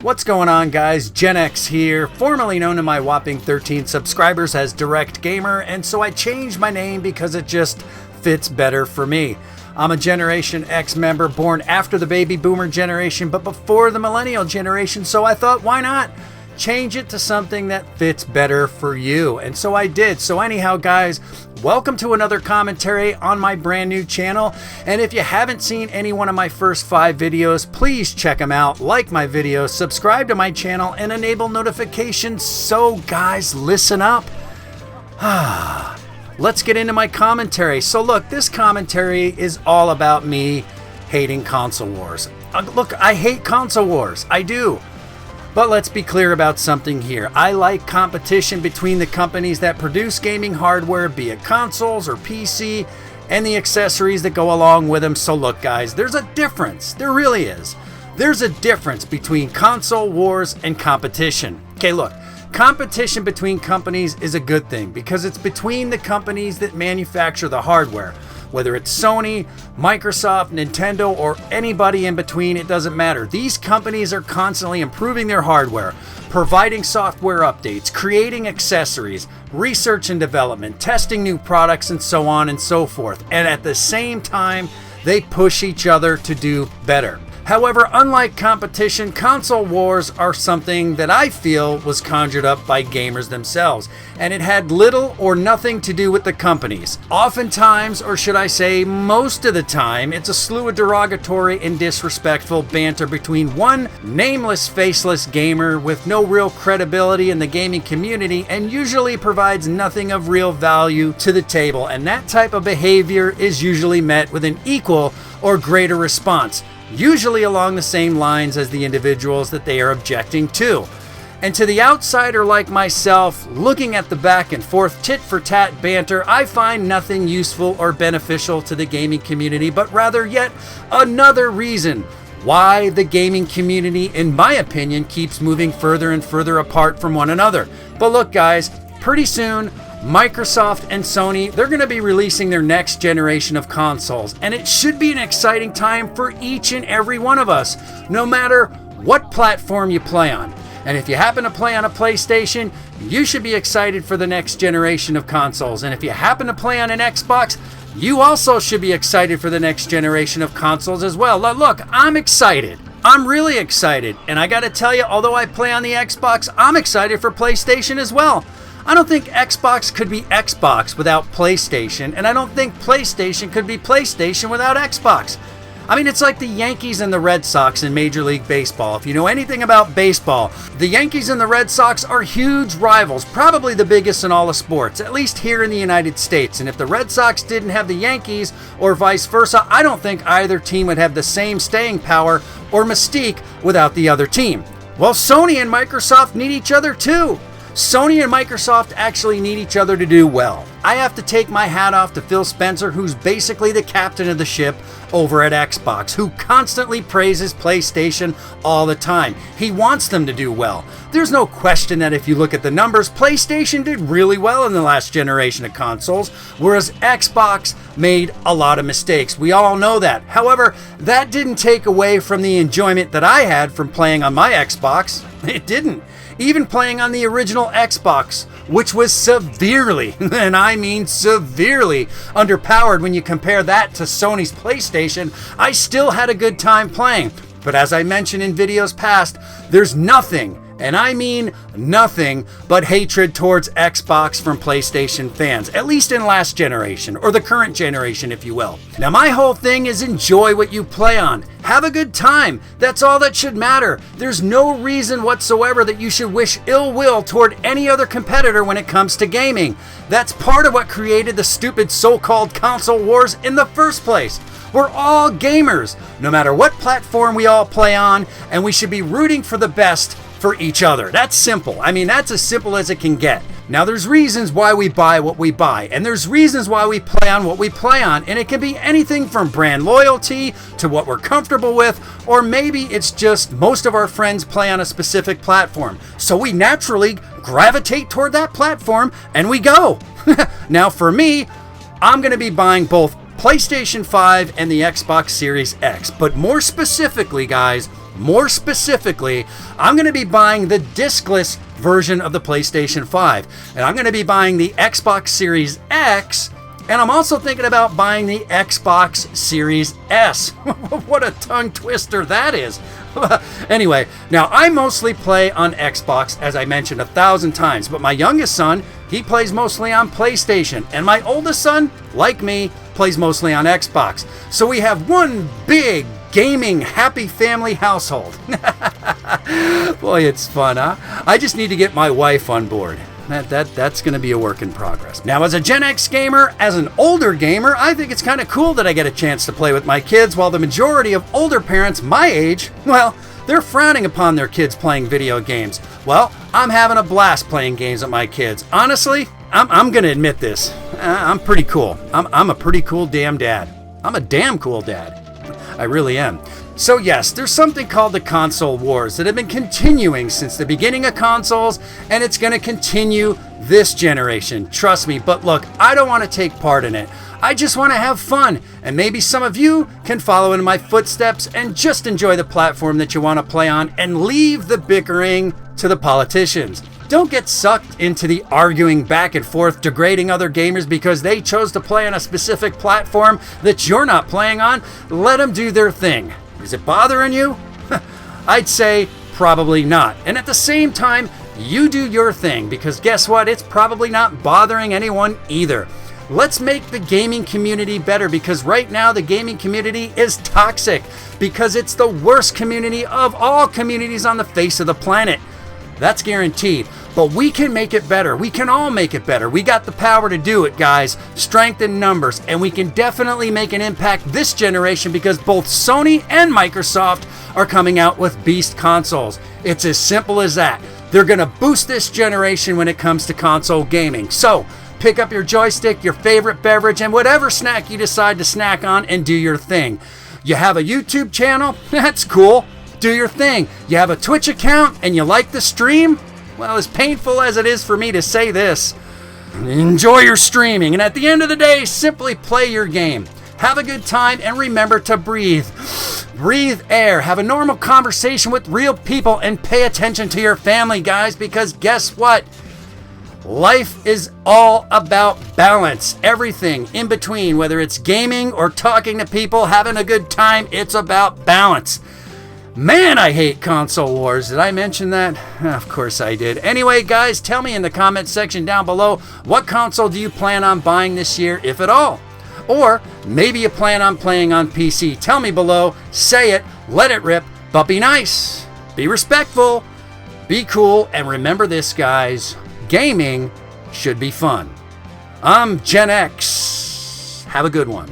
What's going on, guys? Gen X here, formerly known to my whopping 13 subscribers as Direct Gamer, and so I changed my name because it just fits better for me. I'm a Generation X member born after the baby boomer generation but before the millennial generation, so I thought, why not change it to something that fits better for you? And so I did. So anyhow, guys, welcome to another commentary on my brand new channel. And if you haven't seen any one of my first 5 videos, please check them out, like my videos, subscribe to my channel, and enable notifications. So guys, listen up. Let's get into my commentary. So look, this commentary is all about me hating console wars. Look, I hate console wars. I do. But let's be clear about something here. I like competition between the companies that produce gaming hardware, be it consoles or PC, and the accessories that go along with them. So look, guys, there's a difference. There really is. There's a difference between console wars and competition. Okay, look, competition between companies is a good thing because it's between the companies that manufacture the hardware. Whether it's Sony, Microsoft, Nintendo, or anybody in between, it doesn't matter. These companies are constantly improving their hardware, providing software updates, creating accessories, research and development, testing new products, and so on and so forth. And at the same time, they push each other to do better. However, unlike competition, console wars are something that I feel was conjured up by gamers themselves, and it had little or nothing to do with the companies. Oftentimes, or should I say most of the time, it's a slew of derogatory and disrespectful banter between one nameless, faceless gamer with no real credibility in the gaming community and usually provides nothing of real value to the table, and that type of behavior is usually met with an equal or greater response, usually along the same lines as the individuals that they are objecting to. And to the outsider like myself, looking at the back and forth tit-for-tat banter, I find nothing useful or beneficial to the gaming community, but rather yet another reason why the gaming community, in my opinion, keeps moving further and further apart from one another. But look, guys, pretty soon, Microsoft and Sony, they're going to be releasing their next generation of consoles, and it should be an exciting time for each and every one of us, no matter what platform you play on. And if you happen to play on a PlayStation, you should be excited for the next generation of consoles. And if you happen to play on an Xbox, you also should be excited for the next generation of consoles as well. Look, I'm excited. I'm really excited. And I got to tell you, although I play on the Xbox, I'm excited for PlayStation as well. I don't think Xbox could be Xbox without PlayStation, and I don't think PlayStation could be PlayStation without Xbox. I mean, it's like the Yankees and the Red Sox in Major League Baseball. If you know anything about baseball, the Yankees and the Red Sox are huge rivals, probably the biggest in all of sports, at least here in the United States. And if the Red Sox didn't have the Yankees, or vice versa, I don't think either team would have the same staying power or mystique without the other team. Well, Sony and Microsoft need each other too. Sony and Microsoft actually need each other to do well. I have to take my hat off to Phil Spencer, who's basically the captain of the ship over at Xbox, who constantly praises PlayStation all the time. He wants them to do well. There's no question that if you look at the numbers, PlayStation did really well in the last generation of consoles, whereas Xbox made a lot of mistakes. We all know that. However, that didn't take away from the enjoyment that I had from playing on my Xbox. It didn't. Even playing on the original Xbox, which was severely, and I mean severely, underpowered when you compare that to Sony's PlayStation, I still had a good time playing. But as I mentioned in videos past, there's nothing, and I mean nothing, but hatred towards Xbox from PlayStation fans, at least in last generation, or the current generation, if you will. Now, my whole thing is enjoy what you play on. Have a good time. That's all that should matter. There's no reason whatsoever that you should wish ill will toward any other competitor when it comes to gaming. That's part of what created the stupid so-called console wars in the first place. We're all gamers, no matter what platform we all play on, and we should be rooting for the best for each other. That's simple. I mean, that's as simple as it can get. Now, there's reasons why we buy what we buy, and there's reasons why we play on what we play on, and it can be anything from brand loyalty to what we're comfortable with, or maybe it's just most of our friends play on a specific platform, so we naturally gravitate toward that platform and we go. Now, for me, I'm going to be buying both PlayStation 5 and the Xbox Series X, but more specifically, guys, More specifically, I'm going to be buying the discless version of the PlayStation 5. And I'm going to be buying the Xbox Series X. And I'm also thinking about buying the Xbox Series S. What a tongue twister that is. Anyway, now I mostly play on Xbox, as I mentioned 1,000 times. But my youngest son, he plays mostly on PlayStation. And my oldest son, like me, plays mostly on Xbox. So we have one big gaming happy family household. Boy, it's fun, huh? I just need to get my wife on board. That's going to be a work in progress. Now, as a Gen X gamer, as an older gamer, I think it's kind of cool that I get a chance to play with my kids, while the majority of older parents my age, well, they're frowning upon their kids playing video games. Well, I'm having a blast playing games with my kids. Honestly, I'm going to admit this. I'm pretty cool. I'm a pretty cool damn dad. I'm a damn cool dad. I really am. So yes, there's something called the console wars that have been continuing since the beginning of consoles, and it's going to continue this generation. Trust me. But look, I don't want to take part in it. I just want to have fun, and maybe some of you can follow in my footsteps and just enjoy the platform that you want to play on and leave the bickering to the politicians. Don't get sucked into the arguing back and forth, degrading other gamers because they chose to play on a specific platform that you're not playing on. Let them do their thing. Is it bothering you? I'd say probably not. And at the same time, you do your thing, because guess what? It's probably not bothering anyone either. Let's make the gaming community better, because right now the gaming community is toxic, because it's the worst community of all communities on the face of the planet. That's guaranteed. But we can make it better. We can all make it better. We got the power to do it, guys. Strength in numbers. And we can definitely make an impact this generation, because both Sony and Microsoft are coming out with beast consoles. It's as simple as that. They're going to boost this generation when it comes to console gaming. So pick up your joystick, your favorite beverage, and whatever snack you decide to snack on, and do your thing. You have a YouTube channel? That's cool. Do your thing. You have a Twitch account and you like the stream? Well, as painful as it is for me to say this, enjoy your streaming. And at the end of the day, simply play your game. Have a good time and remember to breathe. Breathe air. Have a normal conversation with real people and pay attention to your family, guys, because guess what? Life is all about balance. Everything in between, whether it's gaming or talking to people, having a good time, it's about balance. Man, I hate console wars. Did I mention that? Of course I did. Anyway, guys, tell me in the comment section down below, what console do you plan on buying this year, if at all? Or maybe you plan on playing on PC. Tell me below, say it, let it rip, but be nice, be respectful, be cool, and remember this, guys, gaming should be fun. I'm Gen X. Have a good one.